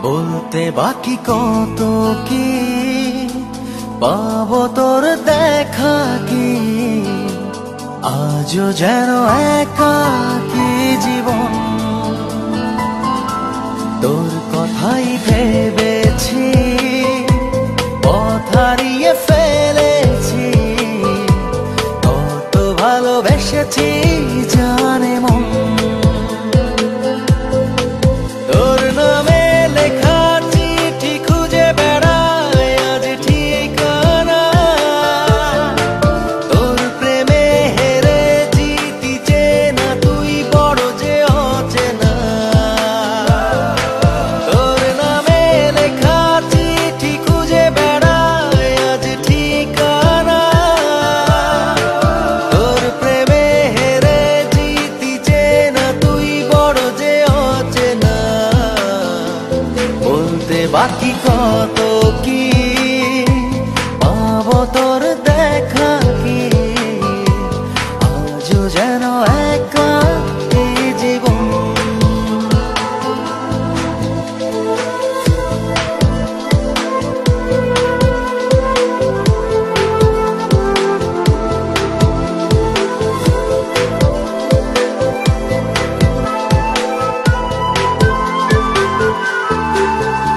বলতে বাকি কত কি পাবো তোর দেখা কি, আজও যেন একাকী জীবন। তোর কথাই ভেবেছি, পথ হারিয়ে ফেলেছি, কত ভালোবেসেছি জানে মন। তোর নামে লেখা চিঠি খুঁজে বেড়াই আজ ঠিকানা, তোর প্রেমে হেরে জিতি চেনা তুই বড় যে অচেনা। তোর নামে লেখা চিঠি খুঁজে বেড়াই আজ ঠিকানা, তোর প্রেমে হেরে জিতি চেনা তুই বড় যে অচেনা। বলতে বাকি কত